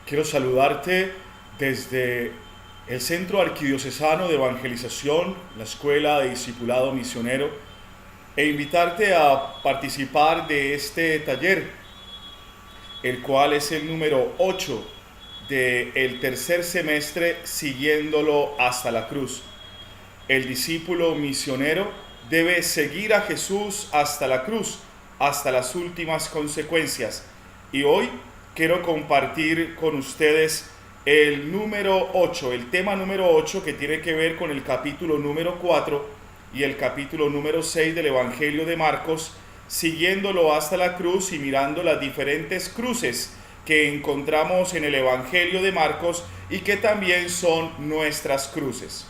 Quiero saludarte desde el Centro Arquidiocesano de Evangelización, la Escuela de Discipulado Misionero, e invitarte a participar de este taller, el cual es el número 8 del tercer semestre, siguiéndolo hasta la cruz. El discípulo misionero debe seguir a Jesús hasta la cruz, hasta las últimas consecuencias. Y hoy quiero compartir con ustedes el número 8, el tema número 8, que tiene que ver con el capítulo número 4 y el capítulo número 6 del Evangelio de Marcos, siguiéndolo hasta la cruz y mirando las diferentes cruces que encontramos en el Evangelio de Marcos y que también son nuestras cruces.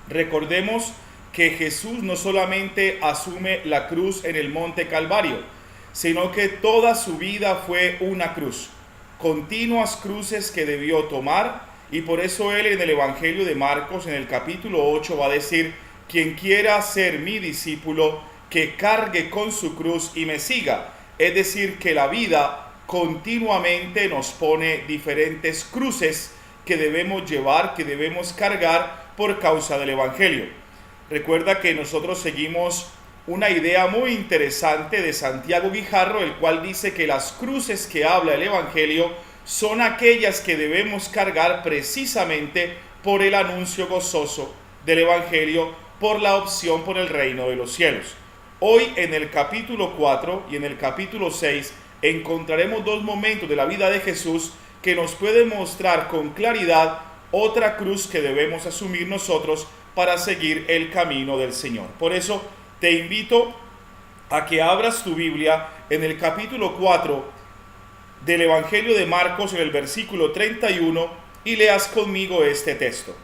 Recordemos que Jesús no solamente asume la cruz en el Monte Calvario, sino que toda su vida fue una cruz, continuas cruces que debió tomar, y por eso él en el Evangelio de Marcos, en el capítulo 8, va a decir: quien quiera ser mi discípulo, que cargue con su cruz y me siga. Es decir, que la vida continuamente nos pone diferentes cruces que debemos llevar, que debemos cargar por causa del Evangelio. Recuerda que nosotros seguimos una idea muy interesante de Santiago Guijarro, el cual dice que las cruces que habla el Evangelio son aquellas que debemos cargar precisamente por el anuncio gozoso del Evangelio, por la opción por el reino de los cielos. Hoy en el capítulo 4 y en el capítulo 6 encontraremos dos momentos de la vida de Jesús que nos pueden mostrar con claridad otra cruz que debemos asumir nosotros para seguir el camino del Señor. Por eso te invito a que abras tu Biblia en el capítulo 4 del Evangelio de Marcos, en el versículo 31, y leas conmigo este texto.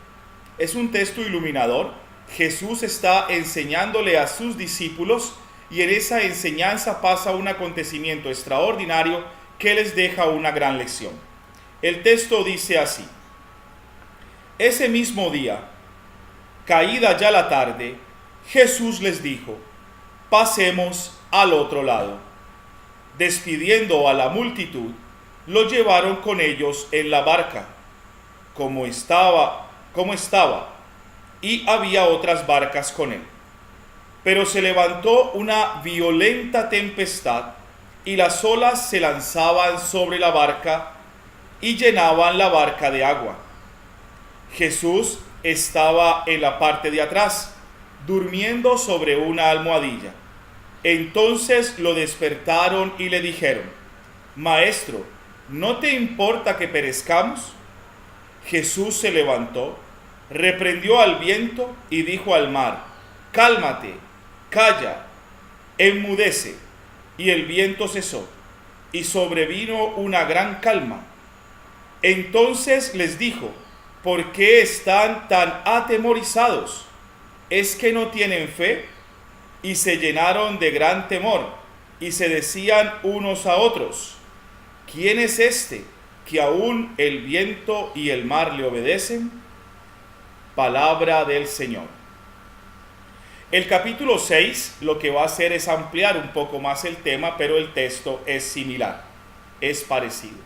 Es un texto iluminador. Jesús está enseñándole a sus discípulos y en esa enseñanza pasa un acontecimiento extraordinario que les deja una gran lección. El texto dice así: ese mismo día, caída ya la tarde, Jesús les dijo: pasemos al otro lado. Despidiendo a la multitud, lo llevaron con ellos en la barca, como estaba, y había otras barcas con él. Pero se levantó una violenta tempestad, y las olas se lanzaban sobre la barca y llenaban la barca de agua. Jesús estaba en la parte de atrás, durmiendo sobre una almohadilla. Entonces lo despertaron y le dijeron: Maestro, ¿no te importa que perezcamos? Jesús se levantó, reprendió al viento y dijo al mar: cálmate, calla, enmudece. Y el viento cesó, y sobrevino una gran calma. Entonces les dijo: ¿por qué están tan atemorizados? ¿Es que no tienen fe? Y se llenaron de gran temor, y se decían unos a otros: ¿quién es este que aún el viento y el mar le obedecen? Palabra del Señor. El capítulo 6 lo que va a hacer es ampliar un poco más el tema, pero el texto es similar, es parecido.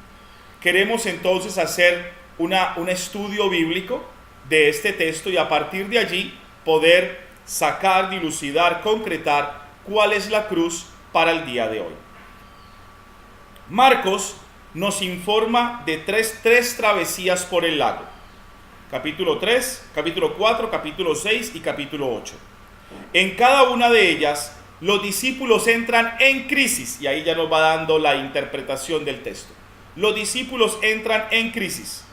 Queremos entonces hacer un estudio bíblico de este texto y a partir de allí poder sacar, dilucidar, concretar cuál es la cruz para el día de hoy. Marcos nos informa de tres travesías por el lago. Capítulo 3, capítulo 4, capítulo 6 y capítulo 8. En cada una de ellas, los discípulos entran en crisis, y ahí ya nos va dando la interpretación del texto. Los discípulos entran en crisis.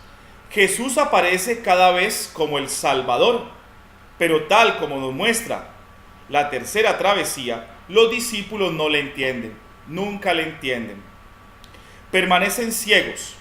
Jesús aparece cada vez como el Salvador, pero tal como nos muestra la tercera travesía, los discípulos no le entienden, nunca le entienden. Permanecen ciegos.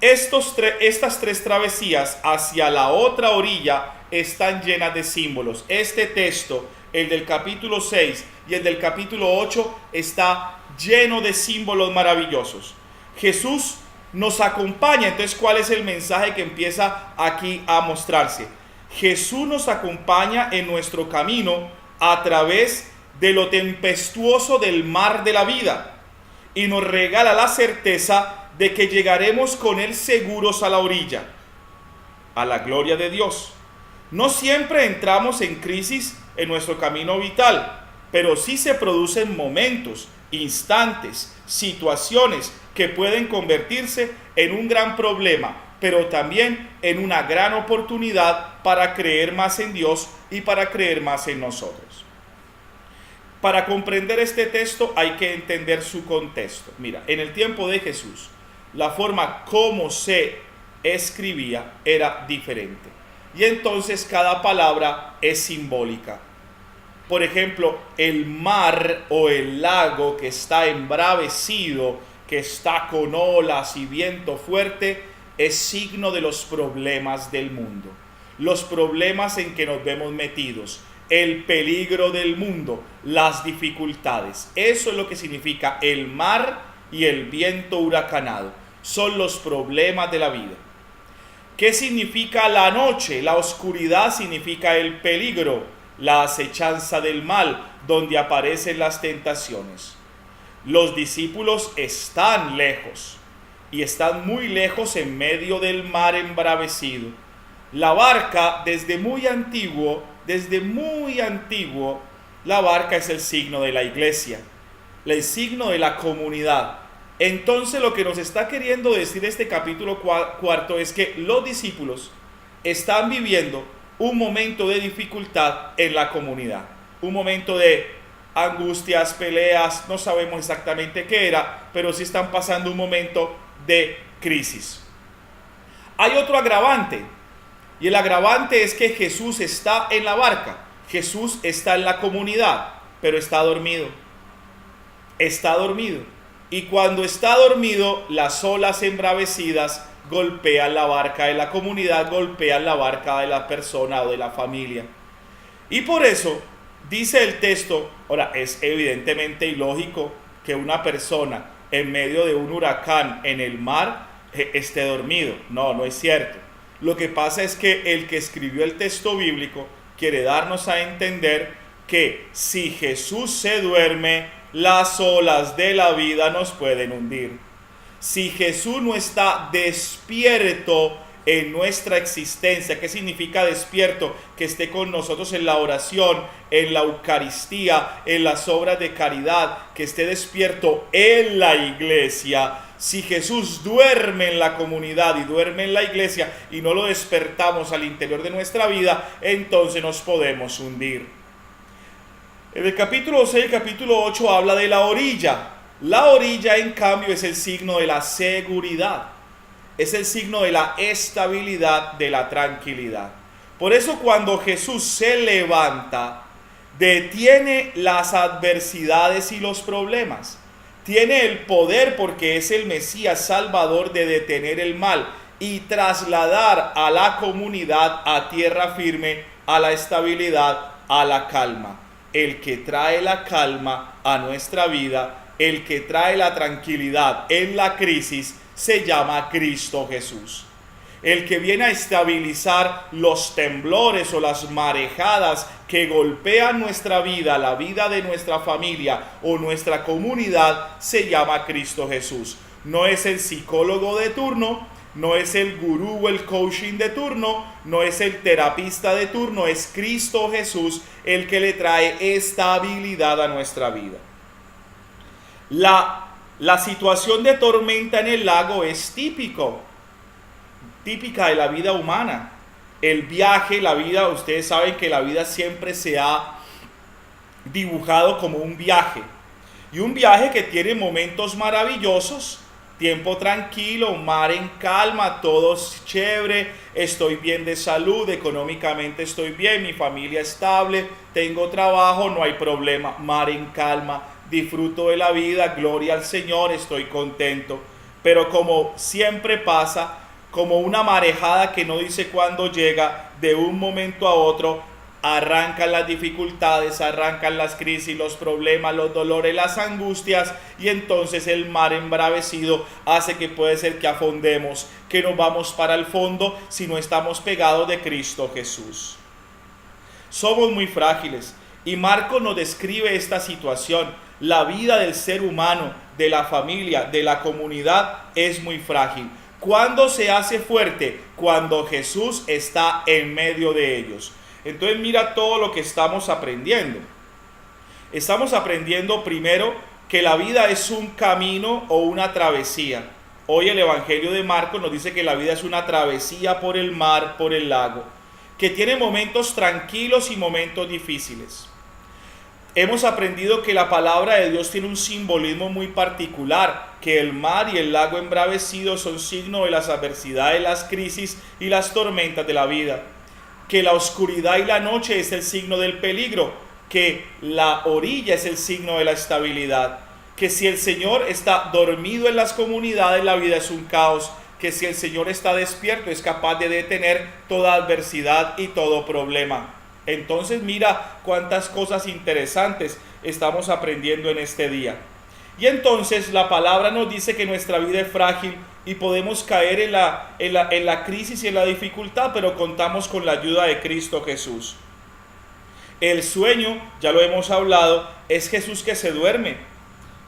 Estas tres travesías hacia la otra orilla están llenas de símbolos. Este texto, el del capítulo 6 y el del capítulo 8, está lleno de símbolos maravillosos. Jesús nos acompaña. Entonces, ¿cuál es el mensaje que empieza aquí a mostrarse? Jesús nos acompaña en nuestro camino a través de lo tempestuoso del mar de la vida y nos regala la certeza de que llegaremos con Él seguros a la orilla, a la gloria de Dios. No siempre entramos en crisis en nuestro camino vital, pero sí se producen momentos, instantes, situaciones que pueden convertirse en un gran problema, pero también en una gran oportunidad para creer más en Dios y para creer más en nosotros. Para comprender este texto hay que entender su contexto. Mira, en el tiempo de Jesús, la forma como se escribía era diferente. Y entonces cada palabra es simbólica. Por ejemplo, el mar o el lago que está embravecido, que está con olas y viento fuerte, es signo de los problemas del mundo. Los problemas en que nos vemos metidos, el peligro del mundo, las dificultades. Eso es lo que significa el mar y el viento huracanado. Son los problemas de la vida. ¿Qué significa la noche? La oscuridad significa el peligro, la acechanza del mal, donde aparecen las tentaciones. Los discípulos están lejos y están muy lejos en medio del mar embravecido. La barca, desde muy antiguo, la barca es el signo de la iglesia, el signo de la comunidad. Entonces lo que nos está queriendo decir este capítulo cuarto es que los discípulos están viviendo un momento de dificultad en la comunidad, un momento de angustias, peleas, no sabemos exactamente qué era, pero sí están pasando un momento de crisis. Hay otro agravante, y el agravante es que Jesús está en la barca, Jesús está en la comunidad, pero está dormido. Está dormido. Y cuando está dormido, las olas embravecidas golpean la barca de la comunidad, golpean la barca de la persona o de la familia. Y por eso, dice el texto, ahora es evidentemente ilógico que una persona en medio de un huracán en el mar esté dormido. No, no es cierto. Lo que pasa es que el que escribió el texto bíblico quiere darnos a entender que si Jesús se duerme, las olas de la vida nos pueden hundir. Si Jesús no está despierto en nuestra existencia, ¿qué significa despierto? Que esté con nosotros en la oración, en la Eucaristía, en las obras de caridad, que esté despierto en la iglesia. Si Jesús duerme en la comunidad y duerme en la iglesia y no lo despertamos al interior de nuestra vida, entonces nos podemos hundir. En el capítulo 6 y capítulo 8 habla de la orilla. La orilla, en cambio, es el signo de la seguridad. Es el signo de la estabilidad, de la tranquilidad. Por eso cuando Jesús se levanta, detiene las adversidades y los problemas. Tiene el poder, porque es el Mesías Salvador, de detener el mal y trasladar a la comunidad a tierra firme, a la estabilidad, a la calma. El que trae la calma a nuestra vida, el que trae la tranquilidad en la crisis, se llama Cristo Jesús. El que viene a estabilizar los temblores o las marejadas que golpean nuestra vida, la vida de nuestra familia o nuestra comunidad, se llama Cristo Jesús. No es el psicólogo de turno, no es el gurú o el coaching de turno, no es el terapista de turno, es Cristo Jesús el que le trae estabilidad a nuestra vida. La situación de tormenta en el lago es típica de la vida humana. El viaje, la vida, ustedes saben que la vida siempre se ha dibujado como un viaje. Y un viaje que tiene momentos maravillosos, tiempo tranquilo, mar en calma, todo es chévere, estoy bien de salud, económicamente estoy bien, mi familia estable, tengo trabajo, no hay problema, mar en calma, disfruto de la vida, gloria al Señor, estoy contento. Pero como siempre pasa, como una marejada que no dice cuándo llega, de un momento a otro, arrancan las dificultades, arrancan las crisis, los problemas, los dolores, las angustias, y entonces el mar embravecido hace que puede ser que afondemos, que nos vamos para el fondo si no estamos pegados de Cristo Jesús. Somos muy frágiles y Marcos nos describe esta situación. La vida del ser humano, de la familia, de la comunidad es muy frágil. ¿Cuándo se hace fuerte? Cuando Jesús está en medio de ellos. Entonces mira todo lo que estamos aprendiendo. Estamos aprendiendo primero que la vida es un camino o una travesía. Hoy el Evangelio de Marcos nos dice que la vida es una travesía por el mar, por el lago, que tiene momentos tranquilos y momentos difíciles. Hemos aprendido que la palabra de Dios tiene un simbolismo muy particular, que el mar y el lago embravecido son signo de las adversidades, las crisis y las tormentas de la vida, que la oscuridad y la noche es el signo del peligro, que la orilla es el signo de la estabilidad, que si el Señor está dormido en las comunidades, la vida es un caos, que si el Señor está despierto es capaz de detener toda adversidad y todo problema. Entonces mira cuántas cosas interesantes estamos aprendiendo en este día. Y entonces la palabra nos dice que nuestra vida es frágil y podemos caer en la crisis y en la dificultad, pero contamos con la ayuda de Cristo Jesús. El sueño, ya lo hemos hablado, es Jesús que se duerme.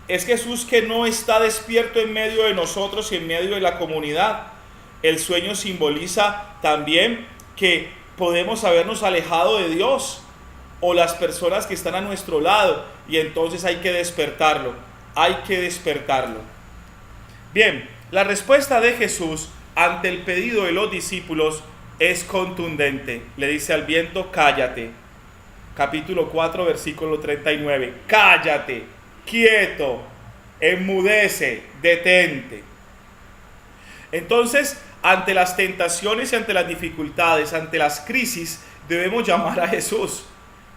Es Jesús que no está despierto en medio de nosotros y en medio de la comunidad. El sueño simboliza también que podemos habernos alejado de Dios o las personas que están a nuestro lado, y entonces hay que despertarlo, Bien, la respuesta de Jesús ante el pedido de los discípulos es contundente. Le dice al viento, cállate. Capítulo 4, versículo 39. Cállate, quieto, enmudece, detente. Entonces, ante las tentaciones y ante las dificultades, ante las crisis, debemos llamar a Jesús,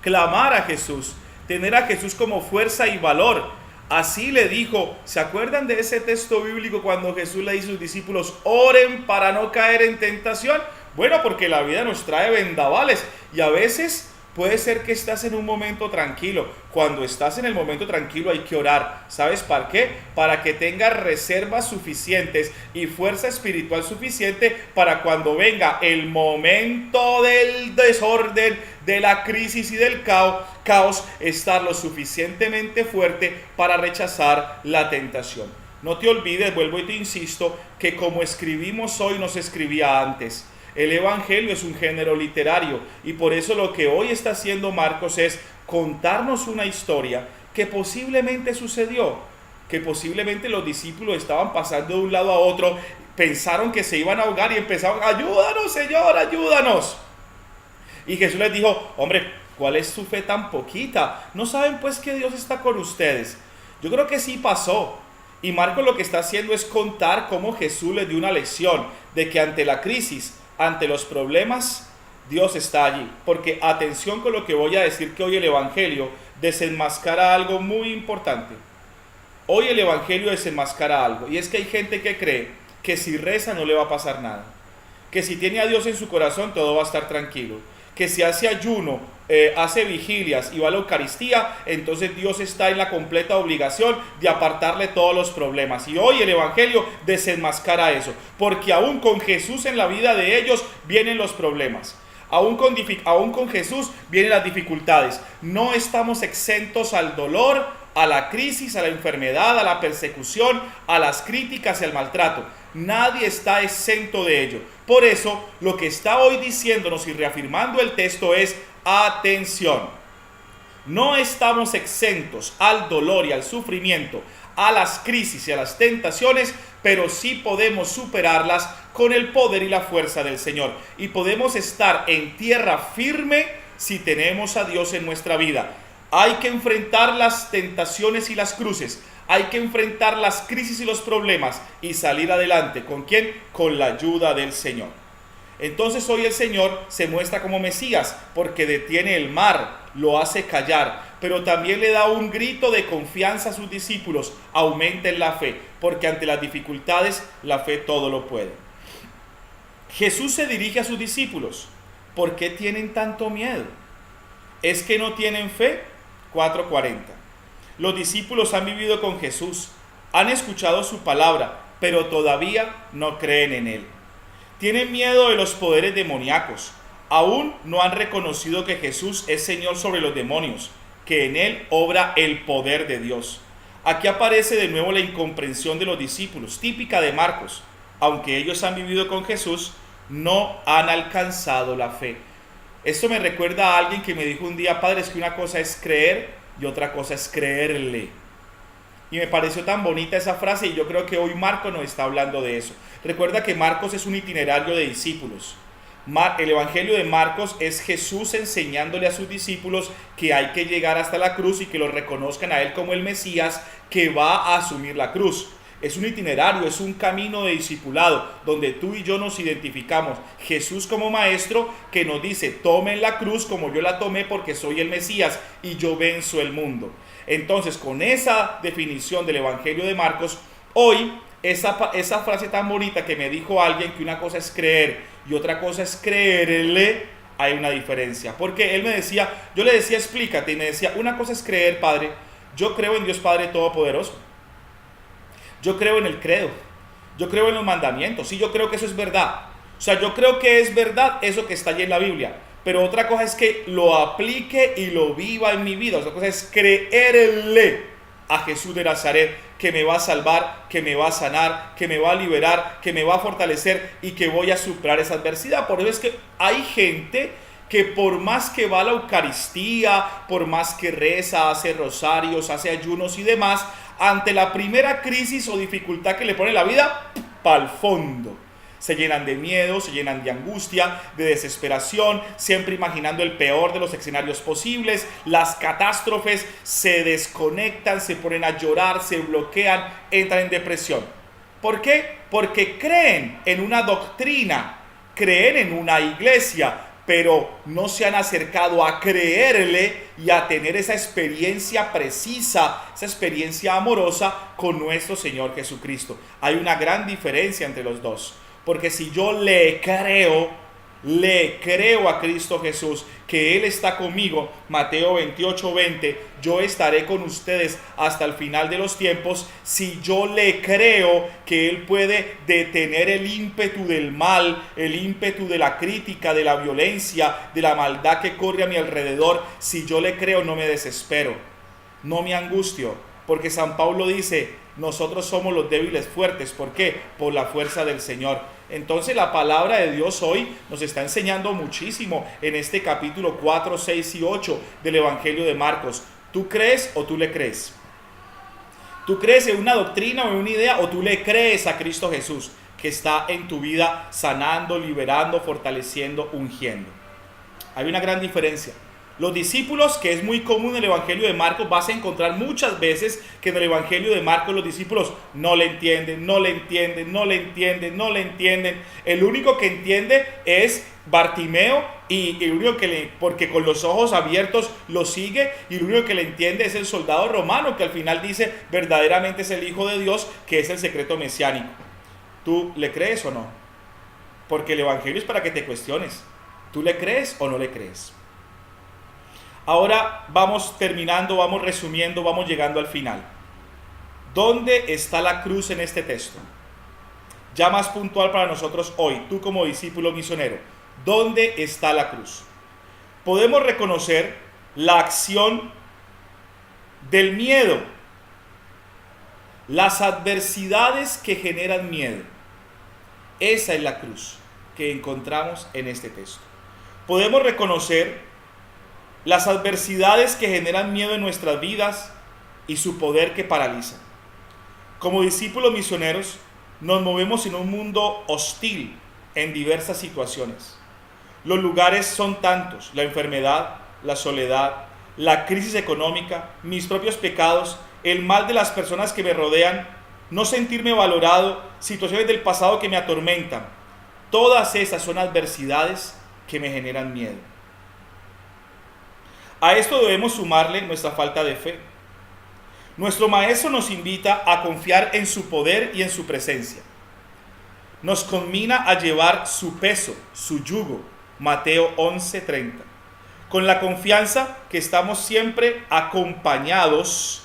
clamar a Jesús, tener a Jesús como fuerza y valor. Así le dijo, ¿se acuerdan de ese texto bíblico cuando Jesús le dice a sus discípulos, oren para no caer en tentación? Bueno, porque la vida nos trae vendavales y a veces puede ser que estás en un momento tranquilo. Cuando estás en el momento tranquilo hay que orar. ¿Sabes para qué? Para que tengas reservas suficientes y fuerza espiritual suficiente para cuando venga el momento del desorden, de la crisis y del caos, estar lo suficientemente fuerte para rechazar la tentación. No te olvides, vuelvo y te insisto, que como escribimos hoy no se escribía antes. El Evangelio es un género literario y por eso lo que hoy está haciendo Marcos es contarnos una historia que posiblemente sucedió, que posiblemente los discípulos estaban pasando de un lado a otro, pensaron que se iban a ahogar y empezaron, ayúdanos Señor, ayúdanos. Y Jesús les dijo, hombre, ¿cuál es su fe tan poquita? ¿No saben pues que Dios está con ustedes? Yo creo que sí pasó. Y Marcos lo que está haciendo es contar cómo Jesús les dio una lección de que ante la crisis, ante los problemas, Dios está allí. Porque atención con lo que voy a decir, que hoy el Evangelio desenmascara algo muy importante. Hoy el Evangelio desenmascara algo, y es que hay gente que cree que si reza no le va a pasar nada, que si tiene a Dios en su corazón todo va a estar tranquilo, que si hace ayuno, hace vigilias y va a la Eucaristía, entonces Dios está en la completa obligación de apartarle todos los problemas. Y hoy el Evangelio desenmascara eso, porque aún con Jesús en la vida de ellos vienen los problemas. Aún con Jesús vienen las dificultades. No estamos exentos al dolor, a la crisis, a la enfermedad, a la persecución, a las críticas y al maltrato. Nadie está exento de ello. Por eso, lo que está hoy diciéndonos y reafirmando el texto es: atención. No estamos exentos al dolor y al sufrimiento, a las crisis y a las tentaciones, pero sí podemos superarlas con el poder y la fuerza del Señor. Y podemos estar en tierra firme si tenemos a Dios en nuestra vida. Hay que enfrentar las tentaciones y las cruces. Hay que enfrentar las crisis y los problemas y salir adelante. ¿Con quién? Con la ayuda del Señor. Entonces hoy el Señor se muestra como Mesías porque detiene el mar, lo hace callar, pero también le da un grito de confianza a sus discípulos: aumenten la fe, porque ante las dificultades la fe todo lo puede. Jesús se dirige a sus discípulos: ¿por qué tienen tanto miedo? ¿Es que no tienen fe? 4:40. Los discípulos han vivido con Jesús, han escuchado su palabra, pero todavía no creen en Él. Tienen miedo de los poderes demoníacos. Aún no han reconocido que Jesús es Señor sobre los demonios. que en él obra el poder de Dios. Aquí aparece de nuevo la incomprensión de los discípulos, típica de Marcos. Aunque ellos han vivido con Jesús, no han alcanzado la fe. Esto me recuerda a alguien que me dijo un día: padre, es que una cosa es creer y otra cosa es creerle. Y me pareció tan bonita esa frase, y yo creo que hoy Marcos nos está hablando de eso. Recuerda que Marcos es un itinerario de discípulos. El Evangelio de Marcos es Jesús enseñándole a sus discípulos que hay que llegar hasta la cruz y que lo reconozcan a él como el Mesías que va a asumir la cruz. Es un itinerario, es un camino de discipulado donde tú y yo nos identificamos. Jesús como maestro que nos dice: tomen la cruz como yo la tomé porque soy el Mesías y yo venzo el mundo. Entonces, con esa definición del Evangelio de Marcos, hoy esa frase tan bonita que me dijo alguien, que una cosa es creer y otra cosa es creerle, hay una diferencia. Porque él me decía, yo le decía: explícate, y me decía: una cosa es creer, padre, yo creo en Dios Padre Todopoderoso, yo creo en el credo, yo creo en los mandamientos, sí, yo creo que eso es verdad. O sea, yo creo que es verdad eso que está allí en la Biblia. Pero otra cosa es que lo aplique y lo viva en mi vida. Otra cosa es creerle a Jesús de Nazaret, que me va a salvar, que me va a sanar, que me va a liberar, que me va a fortalecer y que voy a superar esa adversidad. Por eso es que hay gente que por más que va a la Eucaristía, por más que reza, hace rosarios, hace ayunos y demás, ante la primera crisis o dificultad que le pone la vida, pa'l fondo. Se llenan de miedo, se llenan de angustia, de desesperación, siempre imaginando el peor de los escenarios posibles, las catástrofes, se desconectan, se ponen a llorar, se bloquean, entran en depresión. ¿Por qué? Porque creen en una doctrina, creen en una iglesia, pero no se han acercado a creerle y a tener esa experiencia precisa, esa experiencia amorosa con nuestro Señor Jesucristo. Hay una gran diferencia entre los dos. Porque si yo le creo a Cristo Jesús, que Él está conmigo, Mateo 28:20, yo estaré con ustedes hasta el final de los tiempos. Si yo le creo que Él puede detener el ímpetu del mal, el ímpetu de la crítica, de la violencia, de la maldad que corre a mi alrededor, si yo le creo, no me desespero, no me angustio, porque San Pablo dice: nosotros somos los débiles fuertes. ¿Por qué? Por la fuerza del Señor. Entonces la palabra de Dios hoy nos está enseñando muchísimo en este capítulo 4, 6 y 8 del Evangelio de Marcos. ¿Tú crees o tú le crees? ¿Tú crees en una doctrina o en una idea, o tú le crees a Cristo Jesús, que está en tu vida sanando, liberando, fortaleciendo, ungiendo? Hay una gran diferencia. Los discípulos, que es muy común en el Evangelio de Marcos, vas a encontrar muchas veces que en el Evangelio de Marcos los discípulos no le entienden, no le entienden, no le entienden, no le entienden. El único que entiende es Bartimeo, y el único que porque con los ojos abiertos lo sigue, y el único que le entiende es el soldado romano, que al final dice: verdaderamente es el Hijo de Dios, que es el secreto mesiánico. ¿Tú le crees o no? Porque el Evangelio es para que te cuestiones. ¿Tú le crees o no le crees? Ahora vamos terminando, vamos resumiendo, vamos llegando al final. ¿Dónde está la cruz en este texto? Ya más puntual para nosotros hoy, tú como discípulo misionero, ¿dónde está la cruz? Podemos reconocer la acción del miedo, las adversidades que generan miedo. Esa es la cruz que encontramos en este texto. Podemos reconocer las adversidades que generan miedo en nuestras vidas y su poder que paraliza. Como discípulos misioneros, nos movemos en un mundo hostil en diversas situaciones. Los lugares son tantos: la enfermedad, la soledad, la crisis económica, mis propios pecados, el mal de las personas que me rodean, no sentirme valorado, situaciones del pasado que me atormentan. Todas esas son adversidades que me generan miedo. A esto debemos sumarle nuestra falta de fe. Nuestro Maestro nos invita a confiar en su poder y en su presencia. Nos conmina a llevar su peso, su yugo, Mateo 11:30, con la confianza que estamos siempre acompañados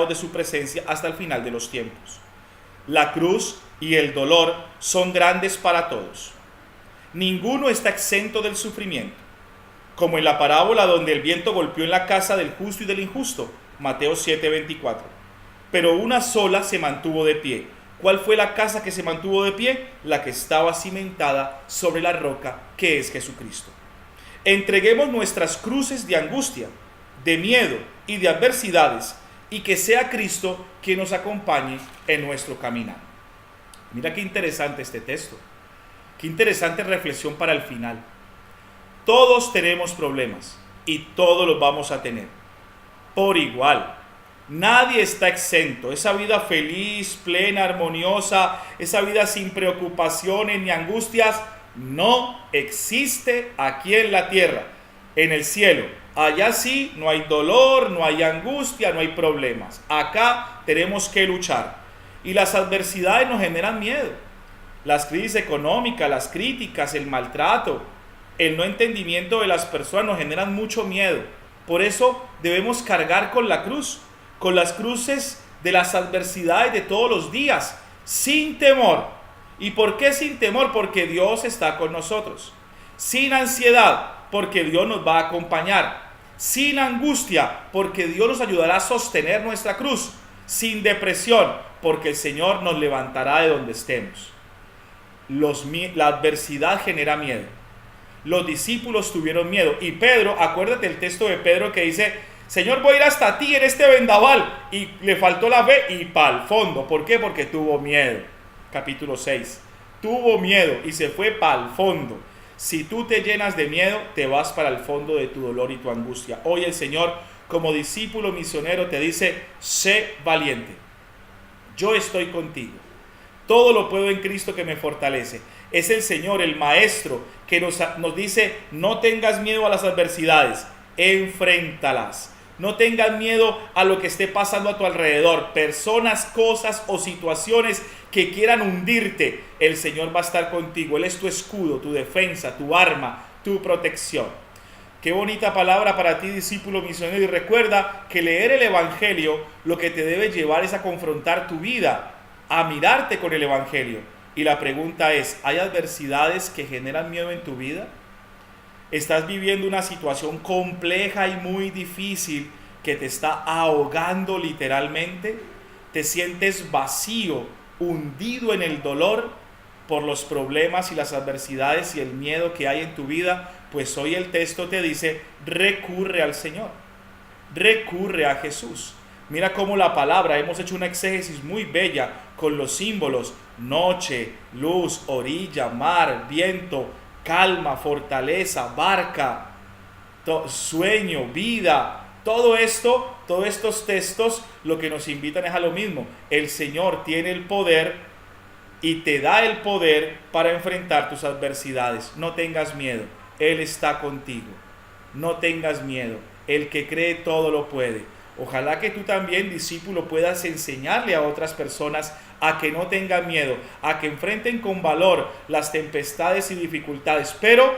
de su presencia hasta el final de los tiempos. La cruz y el dolor son grandes para todos. Ninguno está exento del sufrimiento. como en la parábola donde el viento golpeó en la casa del justo y del injusto, Mateo 7:24. Pero una sola se mantuvo de pie. ¿Cuál fue la casa que se mantuvo de pie? La que estaba cimentada sobre la roca, que es Jesucristo. Entreguemos nuestras cruces de angustia, de miedo y de adversidades, y que sea Cristo quien nos acompañe en nuestro caminar. Mira qué interesante este texto. Qué interesante reflexión para el final. Todos tenemos problemas y todos los vamos a tener por igual. Nadie está exento. Esa vida feliz, plena, armoniosa, esa vida sin preocupaciones ni angustias, no existe aquí en la tierra. En el cielo, allá sí, no hay dolor, no hay angustia, no hay problemas. Acá tenemos que luchar. Y las adversidades nos generan miedo. Las crisis económicas, las críticas, el maltrato, el no entendimiento de las personas nos generan mucho miedo. Por eso debemos cargar con la cruz, con las cruces de las adversidades de todos los días, sin temor. ¿Y por qué sin temor? Porque Dios está con nosotros. Sin ansiedad, porque Dios nos va a acompañar. Sin angustia, porque Dios nos ayudará a sostener nuestra cruz. Sin depresión, porque el Señor nos levantará de donde estemos. La adversidad genera miedo. Los discípulos tuvieron miedo. Y Pedro, acuérdate el texto de Pedro que dice: Señor, voy a ir hasta ti en este vendaval. Y le faltó la fe y para el fondo. ¿Por qué? Porque tuvo miedo. Capítulo 6. Tuvo miedo y se fue para el fondo. Si tú te llenas de miedo, te vas para el fondo de tu dolor y tu angustia. Hoy el Señor, como discípulo misionero, te dice: sé valiente. Yo estoy contigo. Todo lo puedo en Cristo que me fortalece. Es el Señor, el Maestro, que nos dice: no tengas miedo a las adversidades, enfréntalas. No tengas miedo a lo que esté pasando a tu alrededor. Personas, cosas o situaciones que quieran hundirte. El Señor va a estar contigo. Él es tu escudo, tu defensa, tu arma, tu protección. Qué bonita palabra para ti, discípulo misionero. Y recuerda que leer el Evangelio lo que te debe llevar es a confrontar tu vida, a mirarte con el Evangelio. Y la pregunta es: ¿hay adversidades que generan miedo en tu vida? ¿Estás viviendo una situación compleja y muy difícil que te está ahogando literalmente? ¿Te sientes vacío, hundido en el dolor por los problemas y las adversidades y el miedo que hay en tu vida? Pues hoy el texto te dice: recurre al Señor, recurre a Jesús. Mira cómo la palabra, hemos hecho una exégesis muy bella con los símbolos: noche, luz, orilla, mar, viento, calma, fortaleza, barca, sueño, vida. Todo esto, todos estos textos lo que nos invitan es a lo mismo. El Señor tiene el poder y te da el poder para enfrentar tus adversidades. No tengas miedo, Él está contigo. No tengas miedo, el que cree todo lo puede. Ojalá que tú también, discípulo, puedas enseñarle a otras personas a que no tengan miedo, a que enfrenten con valor las tempestades y dificultades. Pero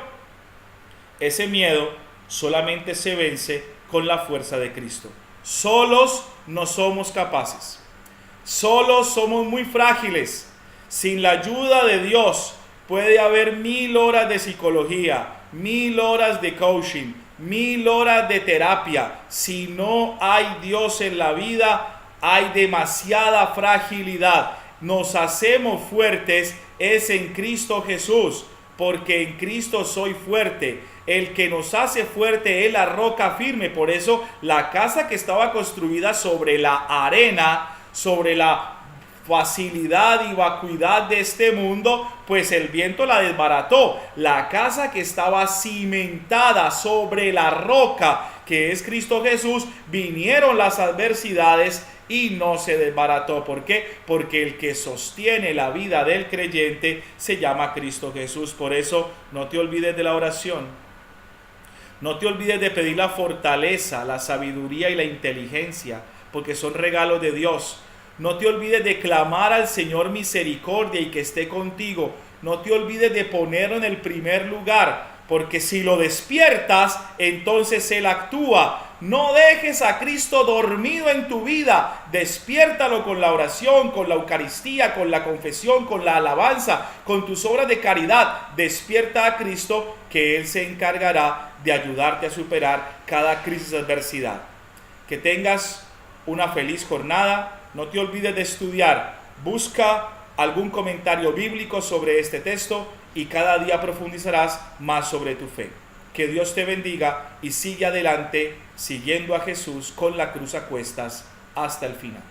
ese miedo solamente se vence con la fuerza de Cristo. Solos no somos capaces. Solos somos muy frágiles. Sin la ayuda de Dios puede haber 1000 horas de psicología, 1000 horas de coaching, 1000 horas de terapia. Si no hay Dios en la vida, hay demasiada fragilidad. Nos hacemos fuertes es en Cristo Jesús, porque en Cristo soy fuerte. El que nos hace fuerte es la roca firme. Por eso la casa que estaba construida sobre la arena, sobre la facilidad y vacuidad de este mundo, pues el viento la desbarató. La casa que estaba cimentada sobre la roca, que es Cristo Jesús, vinieron las adversidades y no se desbarató. ¿Por qué? Porque el que sostiene la vida del creyente se llama Cristo Jesús. Por eso no te olvides de la oración. No te olvides de pedir la fortaleza, la sabiduría y la inteligencia, porque son regalos de Dios. No te olvides de clamar al Señor misericordia y que esté contigo. No te olvides de ponerlo en el primer lugar, porque si lo despiertas, entonces Él actúa. No dejes a Cristo dormido en tu vida. Despiértalo con la oración, con la Eucaristía, con la confesión, con la alabanza, con tus obras de caridad. Despierta a Cristo, que Él se encargará de ayudarte a superar cada crisis de adversidad. Que tengas una feliz jornada. No te olvides de estudiar. Busca algún comentario bíblico sobre este texto y cada día profundizarás más sobre tu fe. Que Dios te bendiga y sigue adelante siguiendo a Jesús con la cruz a cuestas hasta el final.